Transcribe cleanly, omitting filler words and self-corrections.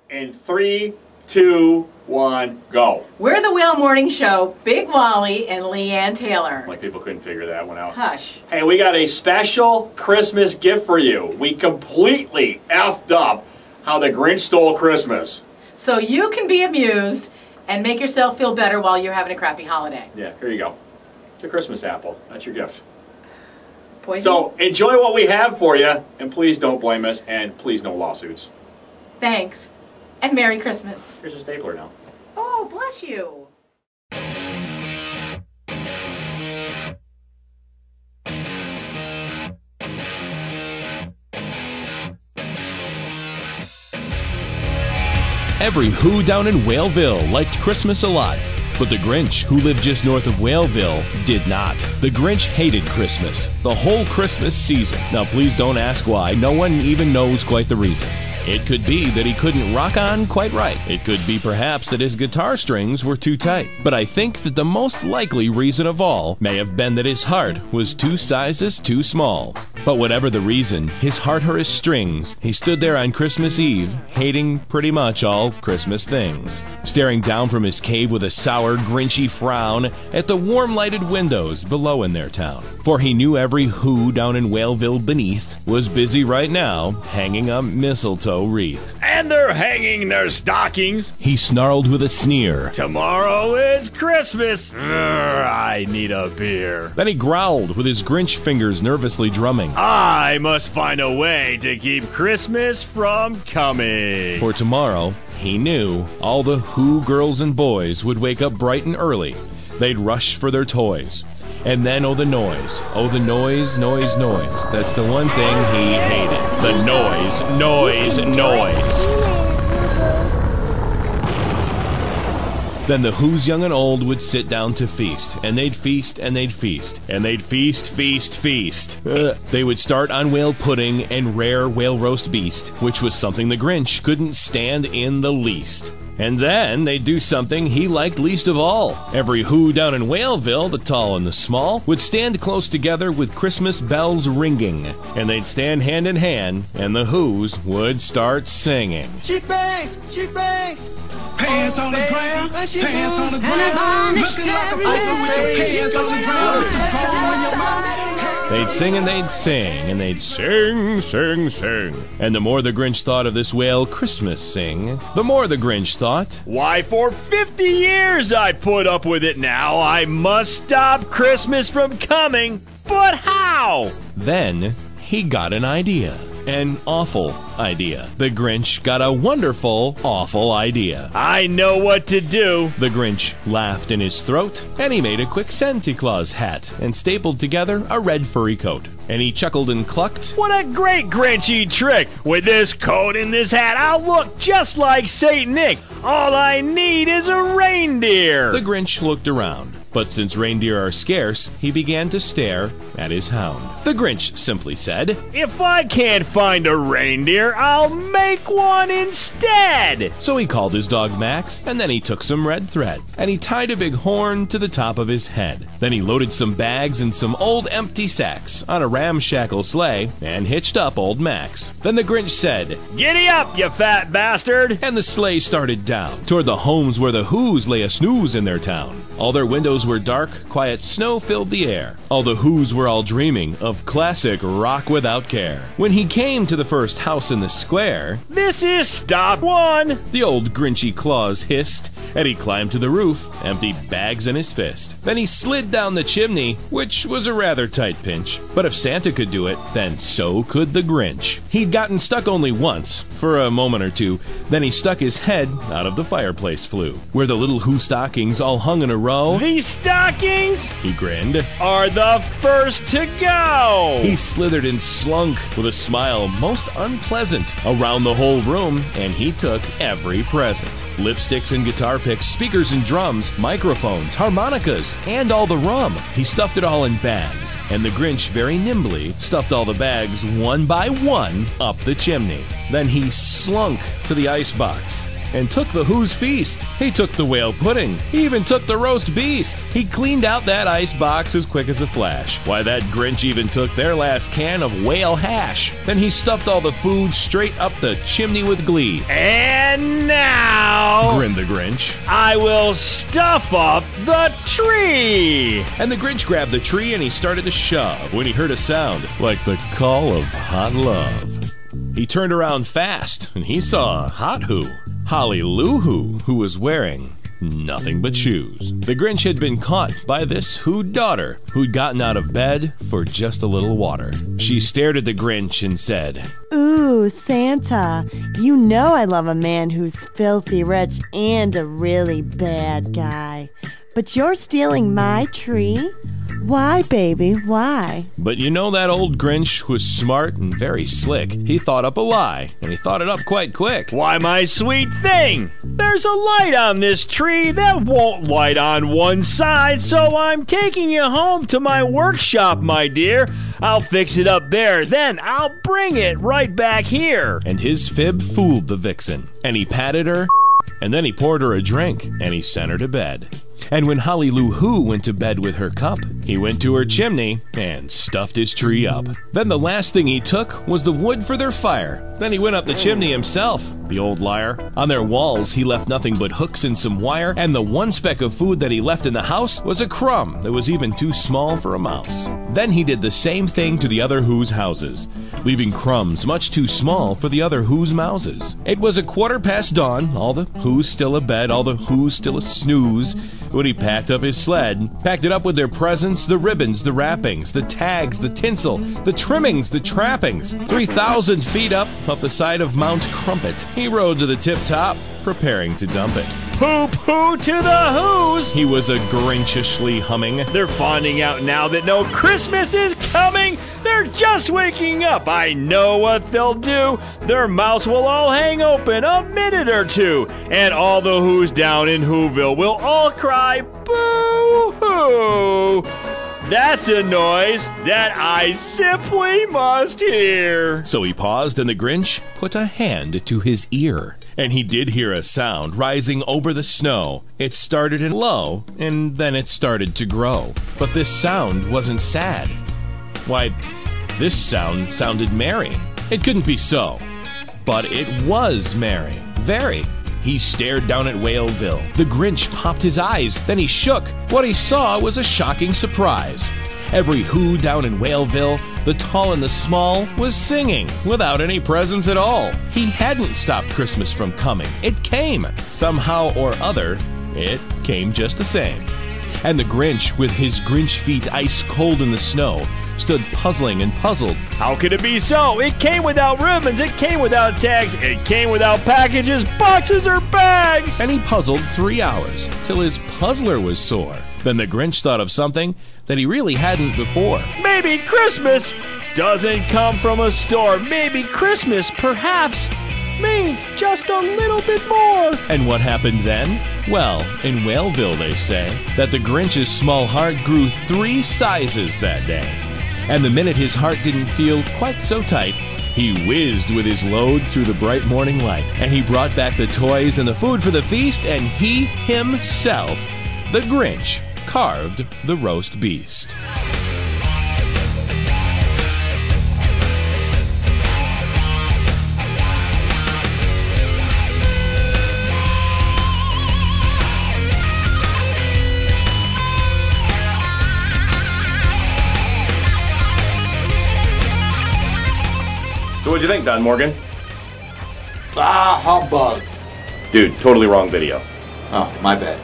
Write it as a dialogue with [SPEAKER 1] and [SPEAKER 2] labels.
[SPEAKER 1] In 3, 2, 1, go.
[SPEAKER 2] We're the Whale Morning Show, Big Wally and Leanne Taylor.
[SPEAKER 1] Like people couldn't figure that one out.
[SPEAKER 2] Hush.
[SPEAKER 1] Hey, we got a special Christmas gift for you. We completely effed up how the Grinch stole Christmas.
[SPEAKER 2] So you can be amused and make yourself feel better while you're having a crappy holiday.
[SPEAKER 1] Yeah, here you go. It's a Christmas apple. That's your gift.
[SPEAKER 2] Poison?
[SPEAKER 1] So enjoy what we have for you, and please don't blame us, and please no lawsuits.
[SPEAKER 2] Thanks. And Merry Christmas.
[SPEAKER 1] Here's a stapler now.
[SPEAKER 2] Oh, bless you.
[SPEAKER 3] Every Who down in Whaleville liked Christmas a lot, but the Grinch, who lived just north of Whaleville, did not. The Grinch hated Christmas, the whole Christmas season. Now please don't ask why, no one even knows quite the reason. It could be that he couldn't rock on quite right. It could be perhaps that his guitar strings were too tight. But I think that the most likely reason of all may have been that his heart was 2 sizes too small. But whatever the reason, his heart or his strings, he stood there on Christmas Eve, hating pretty much all Christmas things, staring down from his cave with a sour, grinchy frown at the warm-lighted windows below in their town. For he knew every Who down in Whaleville beneath was busy right now hanging a mistletoe wreath.
[SPEAKER 1] And they're hanging their stockings.
[SPEAKER 3] He snarled with a sneer.
[SPEAKER 1] Tomorrow is Christmas. I need a beer.
[SPEAKER 3] Then he growled with his Grinch fingers nervously drumming.
[SPEAKER 1] I must find a way to keep Christmas from coming.
[SPEAKER 3] For tomorrow, he knew all the Who girls and boys would wake up bright and early. They'd rush for their toys. And then, oh, the noise. Oh, the noise, noise, noise. That's the one thing he hated. The noise, noise, noise. Then the Who's young and old would sit down to feast. And they'd feast, and they'd feast. And they'd feast, feast, feast. They would start on whale pudding and rare whale roast beast, which was something the Grinch couldn't stand in the least. And then they'd do something he liked least of all. Every Who down in Whaleville, the tall and the small, would stand close together with Christmas bells ringing. And they'd stand hand in hand, and the Who's would start singing.
[SPEAKER 4] She bangs! She bangs!
[SPEAKER 5] Pants on the ground, pants on the ground, looking like a fool with your pants on the ground. With the ball on your mouth.
[SPEAKER 3] They'd sing and they'd sing, and they'd sing, sing, sing. And the more the Grinch thought of this whale Christmas sing, the more the Grinch thought,
[SPEAKER 1] why, for 50 years I've put up with it now. I must stop Christmas from coming. But how?
[SPEAKER 3] Then he got an idea. An awful idea. The Grinch got a wonderful, awful idea.
[SPEAKER 1] I know what to do.
[SPEAKER 3] The Grinch laughed in his throat, and he made a quick Santa Claus hat and stapled together a red furry coat. And he chuckled and clucked,
[SPEAKER 1] what a great Grinchy trick! With this coat and this hat, I'll look just like Saint Nick. All I need is a reindeer.
[SPEAKER 3] The Grinch looked around. But since reindeer are scarce, he began to stare at his hound. The Grinch simply said,
[SPEAKER 1] if I can't find a reindeer, I'll make one instead.
[SPEAKER 3] So he called his dog Max, and then he took some red thread, and he tied a big horn to the top of his head. Then he loaded some bags and some old empty sacks on a ramshackle sleigh and hitched up old Max. Then the Grinch said,
[SPEAKER 1] giddy up, you fat bastard.
[SPEAKER 3] And the sleigh started down toward the homes where the Who's lay a snooze in their town. All their windows were dark, quiet snow filled the air. All the Who's were all dreaming of classic rock without care. When he came to the first house in the square,
[SPEAKER 1] this is stop one,
[SPEAKER 3] the old Grinchy Claus hissed, and he climbed to the roof, empty bags in his fist. Then he slid down the chimney, which was a rather tight pinch. But if Santa could do it, then so could the Grinch. He'd gotten stuck only once, for a moment or two, then he stuck his head out of the fireplace flue, where the little Who stockings all hung in a row.
[SPEAKER 1] These stockings,
[SPEAKER 3] he grinned,
[SPEAKER 1] are the first to go.
[SPEAKER 3] He slithered and slunk with a smile most unpleasant around the whole room, and he took every present. Lipsticks and guitar picks, speakers and drums, microphones, harmonicas, and all the rum. He stuffed it all in bags, and the Grinch very nimbly stuffed all the bags one by one up the chimney. Then he slunk to the icebox and took the Who's feast. He took the whale pudding. He even took the roast beast. He cleaned out that ice box as quick as a flash. Why, that Grinch even took their last can of whale hash. Then he stuffed all the food straight up the chimney with glee.
[SPEAKER 1] And And now,
[SPEAKER 3] grinned the Grinch.
[SPEAKER 1] I will stuff up the tree.
[SPEAKER 3] And the Grinch grabbed the tree and he started to shove when he heard a sound like the call of hot love. He turned around fast and he saw Hot Who, Holly Lou who was wearing nothing but shoes. The Grinch had been caught by this Who daughter who'd gotten out of bed for just a little water. She stared at the Grinch and said,
[SPEAKER 6] "Ooh, Santa, you know I love a man who's filthy rich and a really bad guy. But you're stealing my tree? Why, baby, why?"
[SPEAKER 3] But you know that old Grinch was smart and very slick. He thought up a lie, and he thought it up quite quick.
[SPEAKER 1] Why, my sweet thing, there's a light on this tree that won't light on one side, so I'm taking you home to my workshop, my dear. I'll fix it up there, then I'll bring it right back here.
[SPEAKER 3] And his fib fooled the vixen, and he patted her, and then he poured her a drink, and he sent her to bed. And when Holly Lou Who went to bed with her cup, he went to her chimney and stuffed his tree up. Then the last thing he took was the wood for their fire. Then he went up the chimney himself, the old liar. On their walls, he left nothing but hooks and some wire, and the one speck of food that he left in the house was a crumb that was even too small for a mouse. Then he did the same thing to the other Who's houses, leaving crumbs much too small for the other Who's mouses. It was 1:15 dawn, all the Who's still abed, all the Who's still a snooze, when he packed up his sled, packed it up with their presents, the ribbons, the wrappings, the tags, the tinsel, the trimmings, the trappings. 3,000 feet up the side of Mount Crumpet, he rode to the tip top, preparing to dump it.
[SPEAKER 1] Poop who to the Who's,
[SPEAKER 3] he was a Grinchishly humming.
[SPEAKER 1] They're finding out now that no Christmas is coming. They're just waking up. I know what they'll do. Their mouths will all hang open a minute or two, and all the Who's down in Whoville will all cry, boo-hoo. That's a noise that I simply must hear.
[SPEAKER 3] So he paused, and the Grinch put a hand to his ear. And he did hear a sound rising over the snow. It started in low, and then it started to grow. But this sound wasn't sad. Why, this sound sounded merry. It couldn't be so. But it was merry. Very. He stared down at Whaleville. The Grinch popped his eyes, then he shook. What he saw was a shocking surprise. Every Who down in Whaleville, the tall and the small, was singing without any presents at all. He hadn't stopped Christmas from coming. It came. Somehow or other, it came just the same. And the Grinch, with his Grinch feet ice cold in the snow, stood puzzling and puzzled.
[SPEAKER 1] How could it be so? It came without ribbons, it came without tags, it came without packages, boxes, or bags.
[SPEAKER 3] And he puzzled 3 hours, till his puzzler was sore. Then the Grinch thought of something that he really hadn't before.
[SPEAKER 1] Maybe Christmas doesn't come from a store. Maybe Christmas, perhaps, means just a little bit more.
[SPEAKER 3] And what happened then? Well, in Whaleville they say that the Grinch's small heart grew 3 sizes that day. And the minute his heart didn't feel quite so tight, he whizzed with his load through the bright morning light. And he brought back the toys and the food for the feast, and he himself, the Grinch, carved the roast beast.
[SPEAKER 1] So what'd you think, Don Morgan?
[SPEAKER 7] Hot bug.
[SPEAKER 1] Dude, totally wrong video.
[SPEAKER 7] Oh, my bad.